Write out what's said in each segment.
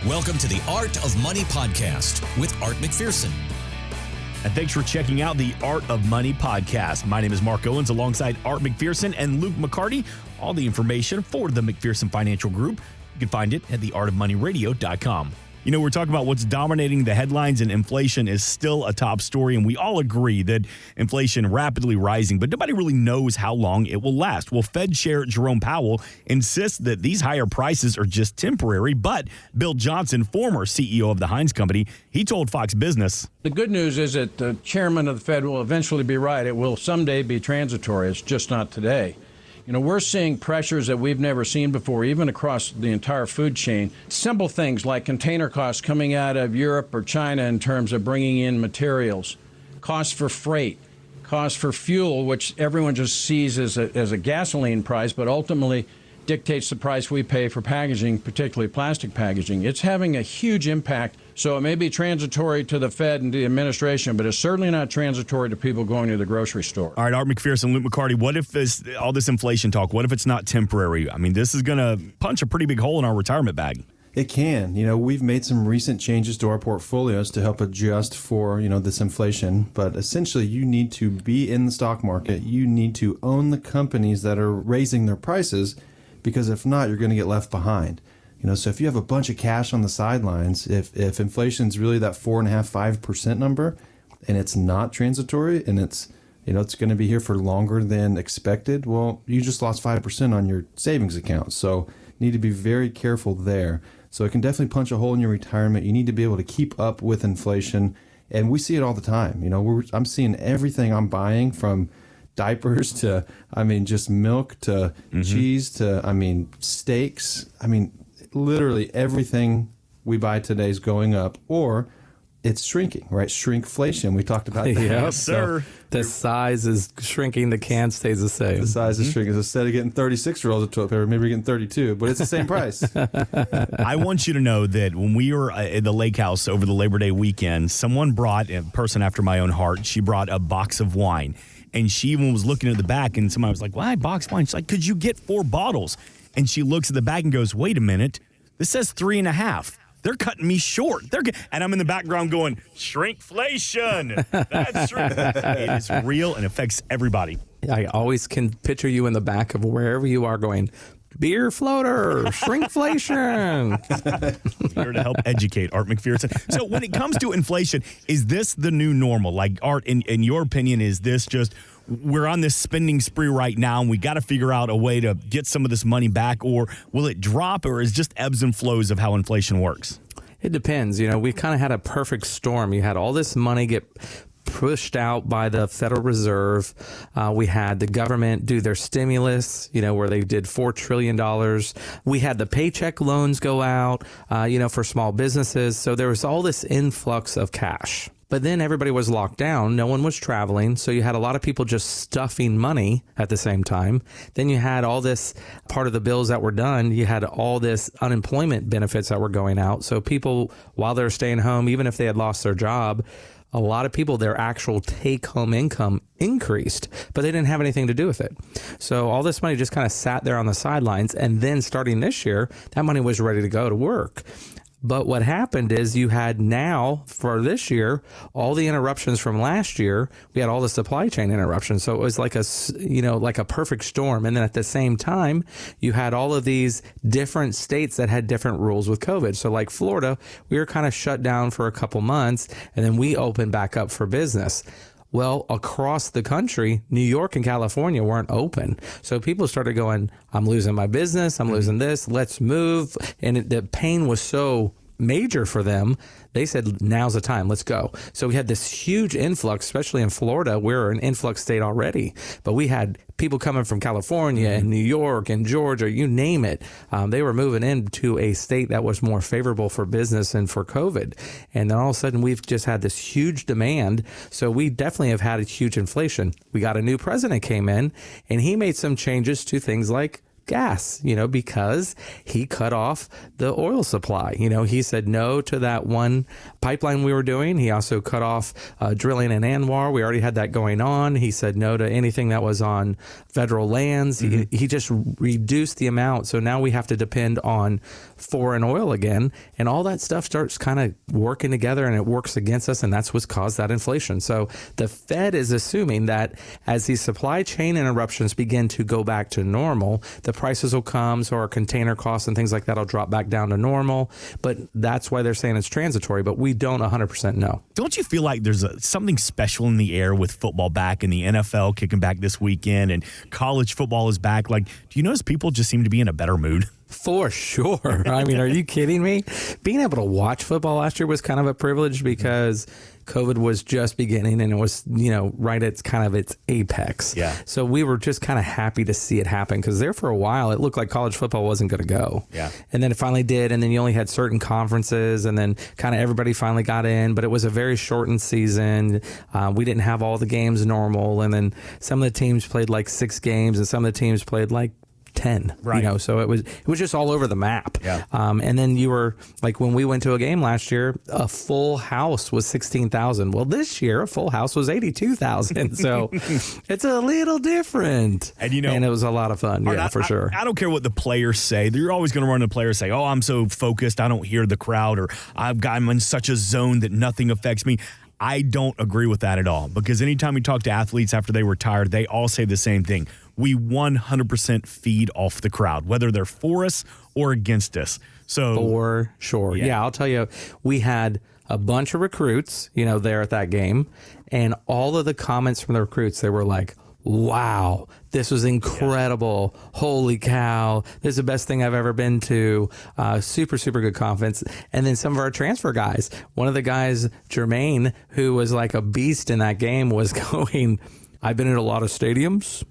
Welcome to the Art of Money podcast with Art McPherson. And thanks for checking out the Art of Money podcast. My name is Mark Owens alongside Art McPherson and Luke McCarty. All the information for the McPherson Financial Group, you can find it at theartofmoneyradio.com. You know, we're talking about what's dominating the headlines, and inflation is still a top story. And we all agree that inflation rapidly rising, but nobody really knows how long it will last. Well, Fed Chair Jerome Powell insists that these higher prices are just temporary. But Bill Johnson, former CEO of the Heinz Company, he told Fox Business. The good news is that the chairman of the Fed will eventually be right. It will someday be transitory. It's just not today. You know, we're seeing pressures that we've never seen before, even across the entire food chain. Simple things like container costs coming out of Europe or China in terms of bringing in materials, costs for freight, costs for fuel, which everyone just sees as a gasoline price, but ultimately dictates the price we pay for packaging, particularly plastic packaging. It's having a huge impact. So it may be transitory to the Fed and the administration, but it's certainly not transitory to people going to the grocery store. All right, Art McPherson, Luke McCarty, what if all this inflation talk, what if it's not temporary? I mean, this is going to punch a pretty big hole in our retirement bag. It can. You know, we've made some recent changes to our portfolios to help adjust for, this inflation. But essentially, you need to be in the stock market. You need to own the companies that are raising their prices, because if not, you're going to get left behind. So if you have a bunch of cash on the sidelines, if inflation's really that 4.5-5% number, and it's not transitory, and it's going to be here for longer than expected, well, you just lost 5% on your savings account. So you need to be very careful there. So it can definitely punch a hole in your retirement. You need to be able to keep up with inflation, and we see it all the time. I'm seeing everything I'm buying, from diapers to, just milk to cheese to, steaks. Literally everything we buy today is going up, or it's shrinking, right? Shrinkflation. We talked about that. Yes, sir. The size is shrinking. The can stays the same. The size is shrinking. So instead of getting 36 rolls of toilet paper, maybe you're getting 32, but it's the same price. I want you to know that when we were at the lake house over the Labor Day weekend, someone brought, a person after my own heart, she brought a box of wine. And she even was looking at the back, and somebody was like, why box wine? She's like, could you get 4 bottles? And she looks at the back and goes, wait a minute, this says 3.5. They're cutting me short. And I'm in the background going, shrinkflation. That's true. It is real and affects everybody. I always can picture you in the back of wherever you are going, beer floater, shrinkflation. Here to help educate, Art McPherson. So when it comes to inflation, is this the new normal? Like, Art, in your opinion, is this just we're on this spending spree right now and we got to figure out a way to get some of this money back, or will it drop, or is just ebbs and flows of how inflation works? It depends. We kind of had a perfect storm. You had all this money get pushed out by the Federal Reserve. We had the government do their stimulus, where they did $4 trillion. We had the paycheck loans go out, for small businesses. So there was all this influx of cash. But then everybody was locked down. No one was traveling. So you had a lot of people just stuffing money at the same time. Then you had all this part of the bills that were done. You had all this unemployment benefits that were going out. So people, while they're staying home, even if they had lost their job, a lot of people, their actual take-home income increased, but they didn't have anything to do with it. So all this money just kind of sat there on the sidelines. And then starting this year, that money was ready to go to work. But what happened is you had now, for this year, all the interruptions from last year. We had all the supply chain interruptions. So it was like a perfect storm. And then at the same time, you had all of these different states that had different rules with COVID. So like Florida, we were kind of shut down for a couple months, and then we opened back up for business. Well, across the country, New York and California weren't open. So people started going, I'm losing my business, I'm losing this, let's move. And the pain was so major for them, they said, now's the time, let's go. So we had this huge influx, especially in Florida. We're an influx state already, but we had people coming from California and New York and Georgia, you name it. They were moving into a state that was more favorable for business and for COVID. And then all of a sudden, we've just had this huge demand. So we definitely have had a huge inflation. We got a new president came in, and he made some changes to things like gas, because he cut off the oil supply. He said no to that one pipeline we were doing. He also cut off drilling in Anwar. We already had that going on. He said no to anything that was on federal lands. He just reduced the amount. So now we have to depend on foreign oil again, and all that stuff starts kind of working together, and it works against us, and that's what's caused that inflation. So the Fed is assuming that as these supply chain interruptions begin to go back to normal, the prices will come, so our container costs and things like that will drop back down to normal. But that's why they're saying it's transitory, but we don't 100% know. Don't you feel like there's something special in the air with football back and the NFL kicking back this weekend and college football is back? Like, do you notice people just seem to be in a better mood? For sure. I mean, are you kidding me? Being able to watch football last year was kind of a privilege because COVID was just beginning and it was, right at kind of its apex. Yeah. So we were just kind of happy to see it happen because there for a while it looked like college football wasn't going to go. Yeah. And then it finally did. And then you only had certain conferences and then kind of everybody finally got in. But it was a very shortened season. We didn't have all the games normal. And then some of the teams played like 6 games and some of the teams played like 10, right. So it was just all over the map. Yeah. And then you were like, when we went to a game last year, a full house was 16,000. Well, this year a full house was 82,000. So it's a little different. And it was a lot of fun. For sure. I don't care what the players say. You're always going to run the players say, "Oh, I'm so focused. I don't hear the crowd," or I'm in such a zone that nothing affects me. I don't agree with that at all, because anytime we talk to athletes after they retire, they all say the same thing. We 100% feed off the crowd, whether they're for us or against us. So for sure. Yeah, I'll tell you, we had a bunch of recruits, there at that game, and all of the comments from the recruits, they were like, "Wow, this was incredible. Yeah. Holy cow. This is the best thing I've ever been to." Super, super good confidence. And then some of our transfer guys, one of the guys, Jermaine, who was like a beast in that game, was going, "I've been in a lot of stadiums.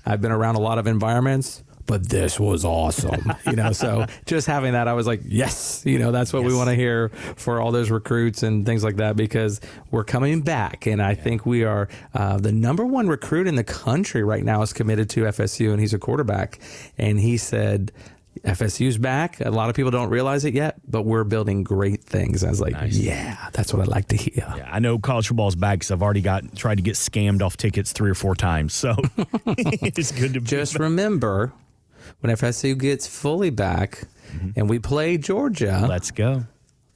I've been around a lot of environments, but this was awesome." So just having that, I was like, yes, that's what we want to hear for all those recruits and things like that, because we're coming back. And I think we are the number one recruit in the country right now is committed to FSU, and he's a quarterback. And he said, FSU's back. A lot of people don't realize it yet, but we're building great things. I was like, nice. Yeah, that's what I'd like to hear. Yeah, I know college football's back because I've already tried to get scammed off tickets 3 or 4 times. So it's good to just remember when FSU gets fully back and we play Georgia. Let's go.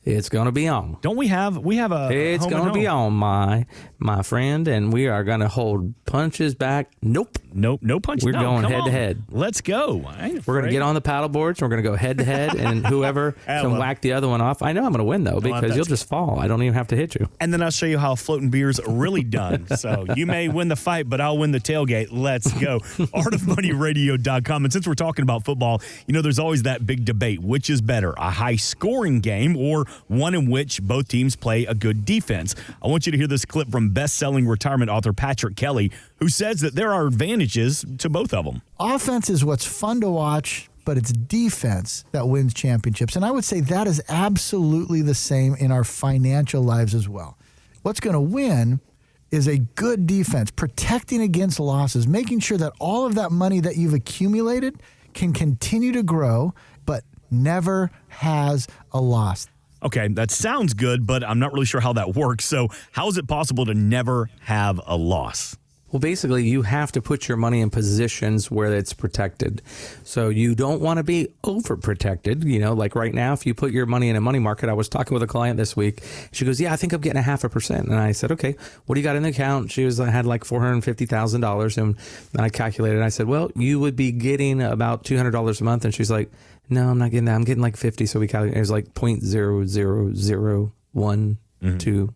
It's going to be on. Don't we have a It's going to be on, my friend, and we are going to hold punches back. Nope, no punches. We're going head to head. Let's go. We're going to get on the paddle boards. We're going to go head to head, and whoever can whack the other one off. I know I'm going to win, though, because you'll just fall. I don't even have to hit you. And then I'll show you how floating beer's really done. So you may win the fight, but I'll win the tailgate. Let's go. artofmoneyradio.com. And since we're talking about football, there's always that big debate. Which is better, a high-scoring game or one in which both teams play a good defense? I want you to hear this clip from best-selling retirement author Patrick Kelly, who says that there are advantages to both of them. Offense is what's fun to watch, but it's defense that wins championships. And I would say that is absolutely the same in our financial lives as well. What's going to win is a good defense, protecting against losses, making sure that all of that money that you've accumulated can continue to grow, but never has a loss. Okay, that sounds good, but I'm not really sure how that works. So how is it possible to never have a loss? Well, basically, you have to put your money in positions where it's protected. So you don't want to be overprotected. Like right now, if you put your money in a money market, I was talking with a client this week. She goes, "Yeah, I think I'm getting 0.5%." And I said, "Okay, what do you got in the account?" I had like $450,000. And I calculated. I said, "Well, you would be getting about $200 a month." And she's like, "No, I'm not getting that. I'm getting like 50." So we calculated. It was like 0.00012.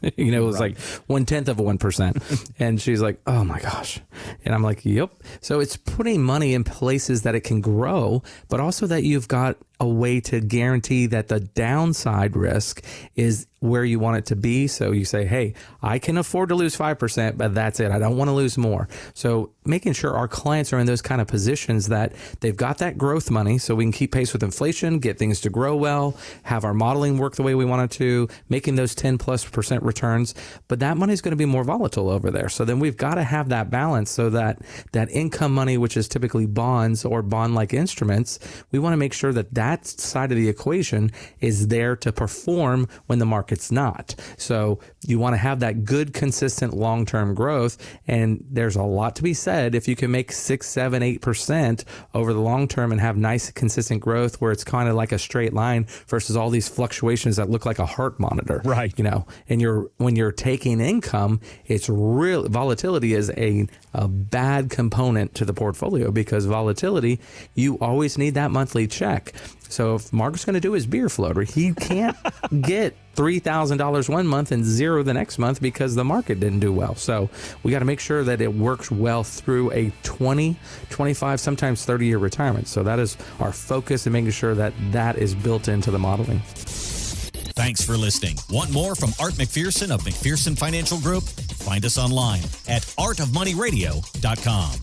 It was like 1/10 of 1%. And she's like, "Oh my gosh." And I'm like, "Yep." So it's putting money in places that it can grow, but also that you've got a way to guarantee that the downside risk is where you want it to be. So you say, "Hey, I can afford to lose 5%, but that's it. I don't want to lose more." So making sure our clients are in those kind of positions that they've got that growth money so we can keep pace with inflation, get things to grow well, have our modeling work the way we want it to, making those 10+% returns. But that money is going to be more volatile over there. So then we've got to have that balance so that that income money, which is typically bonds or bond-like instruments, we want to make sure that that side of the equation is there to perform when the market's not. So you want to have that good, consistent long-term growth. And there's a lot to be said if you can make 6, 7, 8% over the long term and have nice, consistent growth where it's kind of like a straight line versus all these fluctuations that look like a heart monitor. Right. And when you're taking income, it's real. Volatility is a bad component to the portfolio because volatility, you always need that monthly check. So if Mark's going to do his beer floater, he can't get $3,000 one month and zero the next month because the market didn't do well. So we got to make sure that it works well through a 20, 25, sometimes 30-year retirement. So that is our focus in making sure that that is built into the modeling. Thanks for listening. Want more from Art McPherson of McPherson Financial Group? Find us online at artofmoneyradio.com.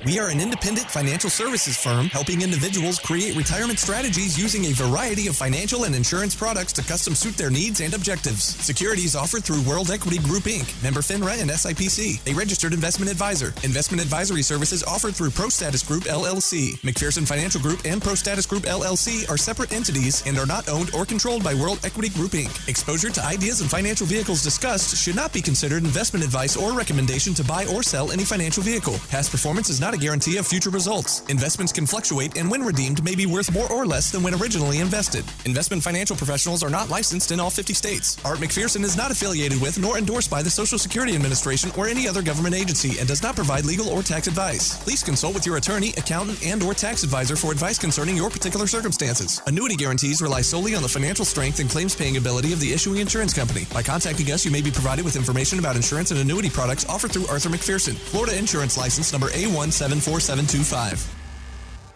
We are an independent financial services firm helping individuals create retirement strategies using a variety of financial and insurance products to custom suit their needs and objectives. Securities offered through World Equity Group, Inc., member FINRA and SIPC, a registered investment advisor. Investment advisory services offered through ProStatus Group, LLC. McPherson Financial Group and ProStatus Group, LLC are separate entities and are not owned or controlled by World Equity Group, Inc. Exposure to ideas and financial vehicles discussed should not be considered investment advice or recommendation to buy or sell any financial vehicle. Past performance is not a guarantee of future results. Investments can fluctuate and when redeemed may be worth more or less than when originally invested. Investment financial professionals are not licensed in all 50 states. Art McPherson is not affiliated with nor endorsed by the Social Security Administration or any other government agency and does not provide legal or tax advice. Please consult with your attorney, accountant, and or tax advisor for advice concerning your particular circumstances. Annuity guarantees rely solely on the financial strength and claims paying ability of the issuing insurance company. By contacting us, you may be provided with information about insurance and annuity products offered through Arthur McPherson. Florida Insurance License number A174. 725.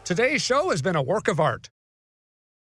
Today's show has been a work of art.